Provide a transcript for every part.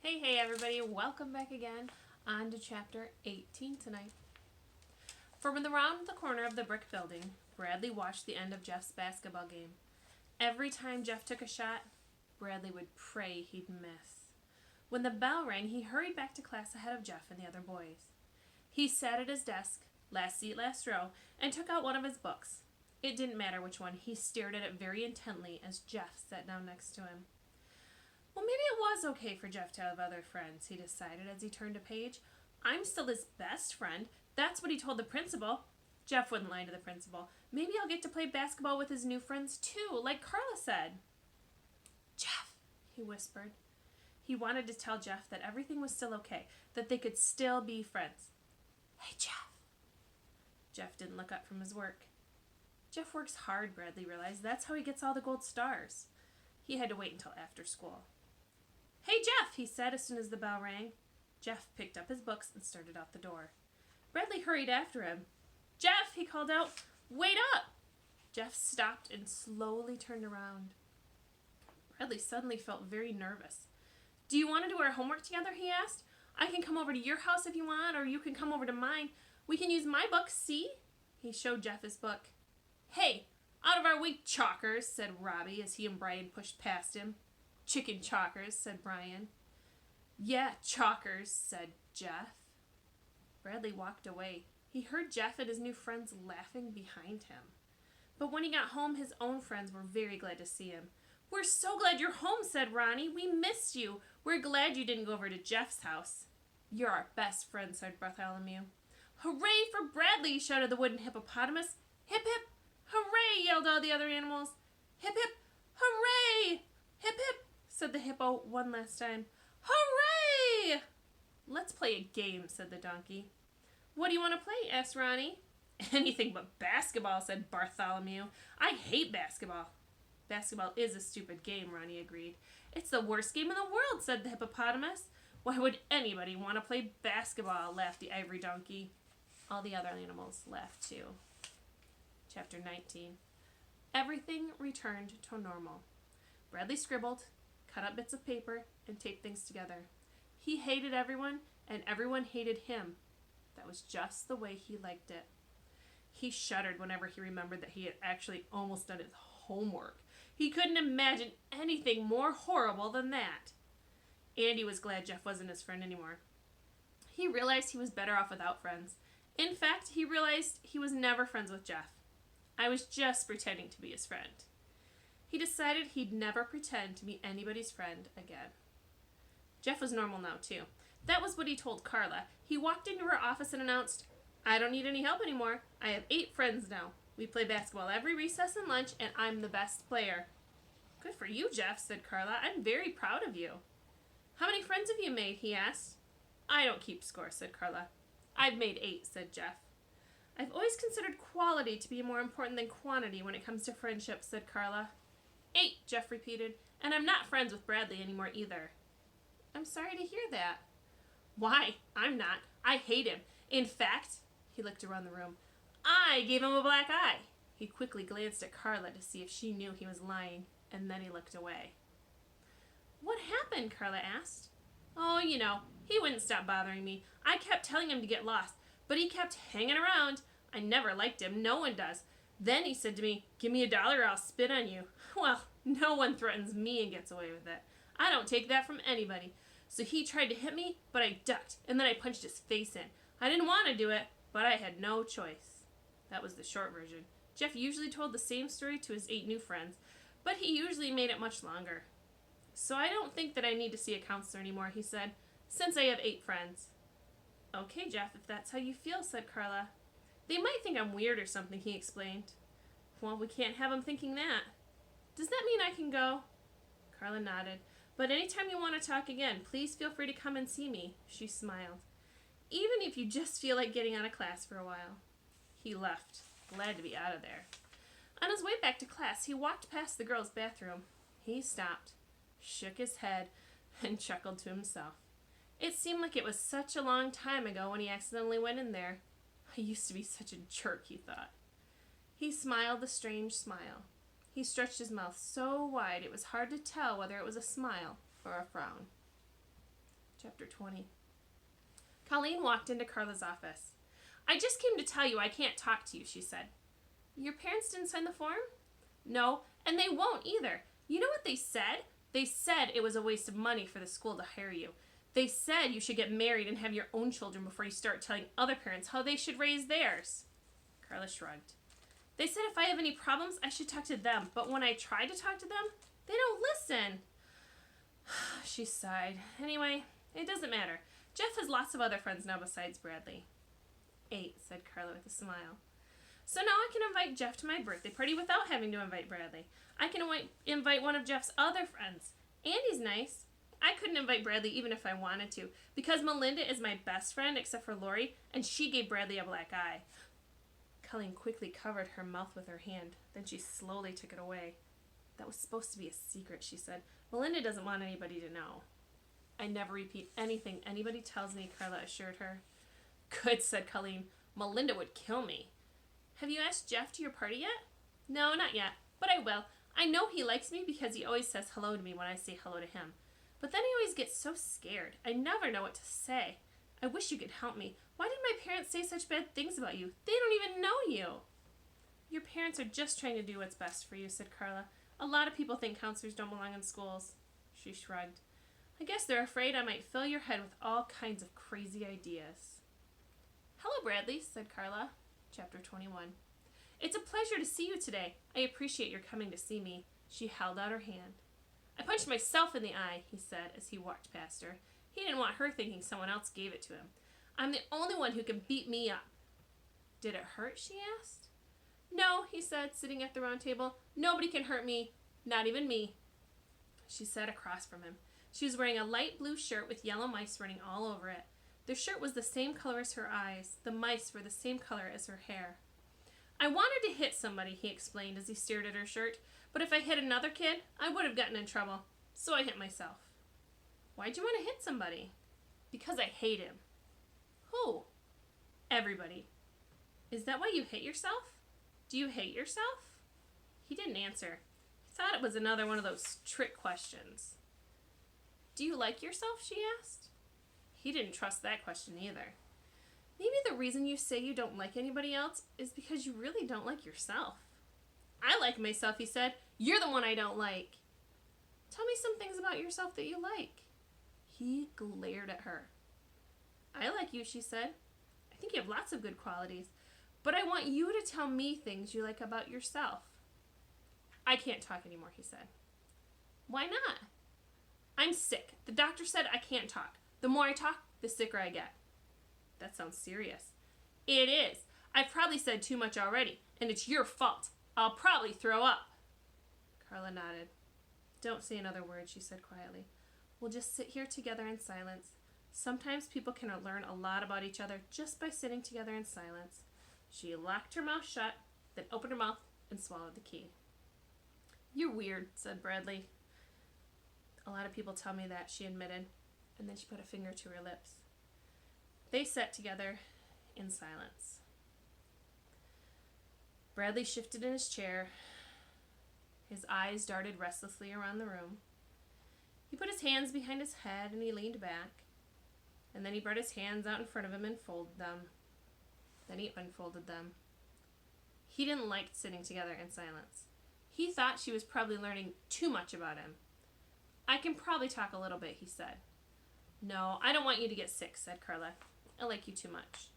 Hey everybody, welcome back again on to chapter 18 tonight. From around the corner of the brick building, Bradley watched the end of Jeff's basketball game. Every time Jeff took a shot, Bradley would pray he'd miss. When the bell rang, he hurried back to class ahead of Jeff and the other boys. He sat at his desk, last seat, last row, and took out one of his books. It didn't matter which one, he stared at it very intently as Jeff sat down next to him. Well, maybe it was okay for Jeff to have other friends, he decided as he turned a page. I'm still his best friend. That's what he told the principal. Jeff wouldn't lie to the principal. Maybe I'll get to play basketball with his new friends too, like Carla said. Jeff, he whispered. He wanted to tell Jeff that everything was still okay, that they could still be friends. Hey, Jeff. Jeff didn't look up from his work. Jeff works hard, Bradley realized. That's how he gets all the gold stars. He had to wait until after school. Hey, Jeff, he said as soon as the bell rang. Jeff picked up his books and started out the door. Bradley hurried after him. Jeff, he called out, wait up! Jeff stopped and slowly turned around. Bradley suddenly felt very nervous. Do you want to do our homework together, he asked. I can come over to your house if you want, or you can come over to mine. We can use my book, see? He showed Jeff his book. Hey, out of our way, chalkers, said Robbie as he and Brian pushed past him. Chicken chalkers, said Brian. Yeah, chalkers, said Jeff. Bradley walked away. He heard Jeff and his new friends laughing behind him. But when he got home, his own friends were very glad to see him. We're so glad you're home, said Ronnie. We missed you. We're glad you didn't go over to Jeff's house. You're our best friend, said Bartholomew. Hooray for Bradley, shouted the wooden hippopotamus. Hip, hip, hooray, yelled all the other animals. Hip, hip, hooray! Hip, hip, said the hippo one last time. Hooray! Let's play a game, said the donkey. What do you want to play? Asked Ronnie. Anything but basketball, said Bartholomew. I hate basketball. Basketball is a stupid game, Ronnie agreed. It's the worst game in the world, said the hippopotamus. Why would anybody want to play basketball? Laughed the ivory donkey. All the other animals laughed too. Chapter 19. Everything returned to normal. Bradley scribbled, cut up bits of paper, and taped things together. He hated everyone, and everyone hated him. That was just the way he liked it. He shuddered whenever he remembered that he had actually almost done his homework. He couldn't imagine anything more horrible than that. Andy was glad Jeff wasn't his friend anymore. He realized he was better off without friends. In fact, he realized he was never friends with Jeff. I was just pretending to be his friend. He decided he'd never pretend to be anybody's friend again. Jeff was normal now, too. That was what he told Carla. He walked into her office and announced, I don't need any help anymore. I have 8 friends now. We play basketball every recess and lunch, and I'm the best player. Good for you, Jeff, said Carla. I'm very proud of you. How many friends have you made? He asked. I don't keep score, said Carla. I've made 8, said Jeff. I've always considered quality to be more important than quantity when it comes to friendship, said Carla. 8, Jeff repeated, and I'm not friends with Bradley anymore either. I'm sorry to hear that. Why? I'm not. I hate him. In fact, he looked around the room, I gave him a black eye. He quickly glanced at Carla to see if she knew he was lying, and then he looked away. What happened? Carla asked. Oh, you know, he wouldn't stop bothering me. I kept telling him to get lost, but he kept hanging around. I never liked him. No one does. Then he said to me, give me $1 or I'll spit on you. Well, no one threatens me and gets away with it. I don't take that from anybody. So he tried to hit me, but I ducked, and then I punched his face in. I didn't want to do it, but I had no choice. That was the short version. Jeff usually told the same story to his 8 new friends, but he usually made it much longer. So I don't think that I need to see a counselor anymore, he said, since I have 8 friends. Okay, Jeff, if that's how you feel, said Carla. They might think I'm weird or something, he explained. Well, we can't have them thinking that. Does that mean I can go? Carla nodded. But anytime you want to talk again, please feel free to come and see me, she smiled. Even if you just feel like getting out of class for a while. He left, glad to be out of there. On his way back to class, he walked past the girls' bathroom. He stopped, shook his head, and chuckled to himself. It seemed like it was such a long time ago when he accidentally went in there. I used to be such a jerk, he thought. He smiled a strange smile. He stretched his mouth so wide it was hard to tell whether it was a smile or a frown. Chapter 20. Colleen walked into Carla's office. I just came to tell you I can't talk to you, she said. Your parents didn't sign the form? No, and they won't either. You know what they said? They said it was a waste of money for the school to hire you. They said you should get married and have your own children before you start telling other parents how they should raise theirs. Carla shrugged. They said if I have any problems, I should talk to them, but when I try to talk to them, they don't listen. She sighed. Anyway, it doesn't matter. Jeff has lots of other friends now besides Bradley. 8, said Carla with a smile. So now I can invite Jeff to my birthday party without having to invite Bradley. I can invite one of Jeff's other friends. Andy's nice. I couldn't invite Bradley even if I wanted to, because Melinda is my best friend except for Lori, and she gave Bradley a black eye. Colleen quickly covered her mouth with her hand. Then she slowly took it away. That was supposed to be a secret, she said. Melinda doesn't want anybody to know. I never repeat anything anybody tells me, Carla assured her. Good, said Colleen. Melinda would kill me. Have you asked Jeff to your party yet? No, not yet, but I will. I know he likes me because he always says hello to me when I say hello to him. But then he always gets so scared. I never know what to say. I wish you could help me. Why did my parents say such bad things about you? They don't even know you. Your parents are just trying to do what's best for you, said Carla. A lot of people think counselors don't belong in schools. She shrugged. I guess they're afraid I might fill your head with all kinds of crazy ideas. Hello, Bradley, said Carla. Chapter 21. It's a pleasure to see you today. I appreciate your coming to see me. She held out her hand. I punched myself in the eye, he said as he walked past her. He didn't want her thinking someone else gave it to him. I'm the only one who can beat me up. Did it hurt, she asked. No, he said, sitting at the round table. Nobody can hurt me, not even me. She sat across from him. She was wearing a light blue shirt with yellow mice running all over it. The shirt was the same color as her eyes. The mice were the same color as her hair. I wanted to hit somebody, he explained as he stared at her shirt, but if I hit another kid, I would have gotten in trouble. So I hit myself. Why'd you want to hit somebody? Because I hate him. Who? Everybody. Is that why you hit yourself? Do you hate yourself? He didn't answer. He thought it was another one of those trick questions. Do you like yourself, she asked. He didn't trust that question either. Maybe the reason you say you don't like anybody else is because you really don't like yourself. I like myself, he said. You're the one I don't like. Tell me some things about yourself that you like. He glared at her. I like you, she said. I think you have lots of good qualities, but I want you to tell me things you like about yourself. I can't talk anymore, he said. Why not? I'm sick. The doctor said I can't talk. The more I talk, the sicker I get. That sounds serious. It is. I've probably said too much already, and it's your fault. I'll probably throw up. Carla nodded. Don't say another word, she said quietly. We'll just sit here together in silence. Sometimes people can learn a lot about each other just by sitting together in silence. She locked her mouth shut, then opened her mouth and swallowed the key. You're weird, said Bradley. A lot of people tell me that, she admitted, and then she put a finger to her lips. They sat together in silence. Bradley shifted in his chair. His eyes darted restlessly around the room. He put his hands behind his head and he leaned back. And then he brought his hands out in front of him and folded them. Then he unfolded them. He didn't like sitting together in silence. He thought she was probably learning too much about him. I can probably talk a little bit, he said. No, I don't want you to get sick, said Carla. I like you too much.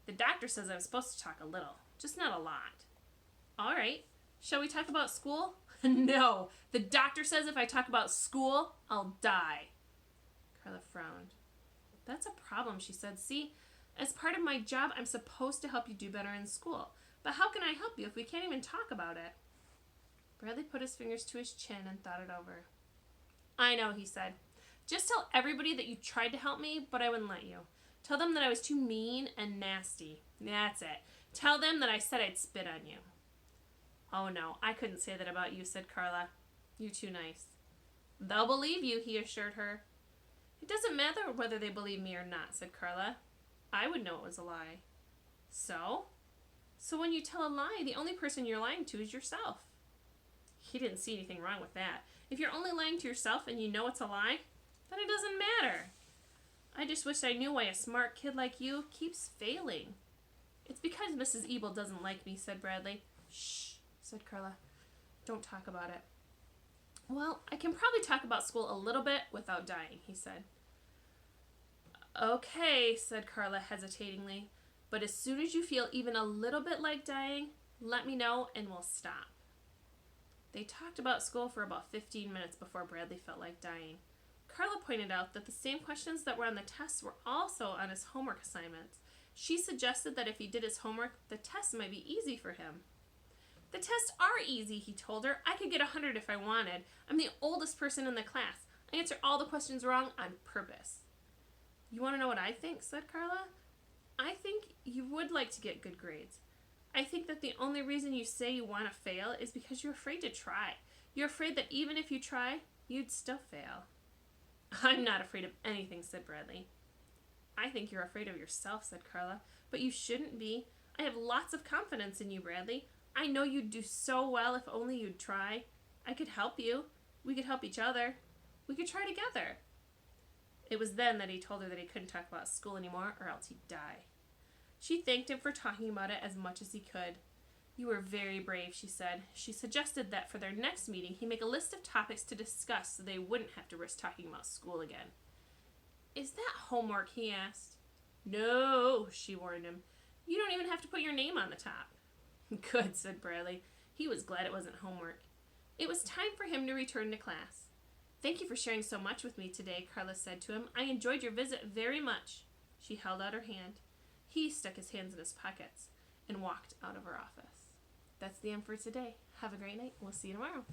The doctor says I'm supposed to talk a little, just not a lot. All right. Shall we talk about school? No. The doctor says if I talk about school, I'll die. Carla frowned. That's a problem, she said. See, as part of my job, I'm supposed to help you do better in school. But how can I help you if we can't even talk about it? Bradley put his fingers to his chin and thought it over. I know, he said. Just tell everybody that you tried to help me, but I wouldn't let you. Tell them that I was too mean and nasty. That's it. Tell them that I said I'd spit on you. Oh no, I couldn't say that about you, said Carla. You're too nice. They'll believe you, he assured her. It doesn't matter whether they believe me or not, said Carla. I would know it was a lie. So? So when you tell a lie, the only person you're lying to is yourself. He didn't see anything wrong with that. If you're only lying to yourself and you know it's a lie, then it doesn't matter. I just wish I knew why a smart kid like you keeps failing. It's because Mrs. Ebel doesn't like me, said Bradley. Shh, said Carla. Don't talk about it. Well, I can probably talk about school a little bit without dying, he said. Okay, said Carla hesitatingly, but as soon as you feel even a little bit like dying, let me know and we'll stop. They talked about school for about 15 minutes before Bradley felt like dying. Carla pointed out that the same questions that were on the tests were also on his homework assignments. She suggested that if he did his homework, the tests might be easy for him. The tests are easy, he told her. I could get 100 if I wanted. I'm the oldest person in the class. I answer all the questions wrong on purpose. You want to know what I think, said Carla? I think you would like to get good grades. I think that the only reason you say you want to fail is because you're afraid to try. You're afraid that even if you try, you'd still fail. I'm not afraid of anything, said Bradley. I think you're afraid of yourself, said Carla, but you shouldn't be. I have lots of confidence in you, Bradley. I know you'd do so well if only you'd try. I could help you. We could help each other. We could try together. It was then that he told her that he couldn't talk about school anymore or else he'd die. She thanked him for talking about it as much as he could. You were very brave, she said. She suggested that for their next meeting he make a list of topics to discuss so they wouldn't have to risk talking about school again. Is that homework? He asked. No, she warned him. You don't even have to put your name on the top. Good, said Bradley. He was glad it wasn't homework. It was time for him to return to class. Thank you for sharing so much with me today, Carla said to him. I enjoyed your visit very much. She held out her hand. He stuck his hands in his pockets and walked out of her office. That's the end for today. Have a great night. We'll see you tomorrow.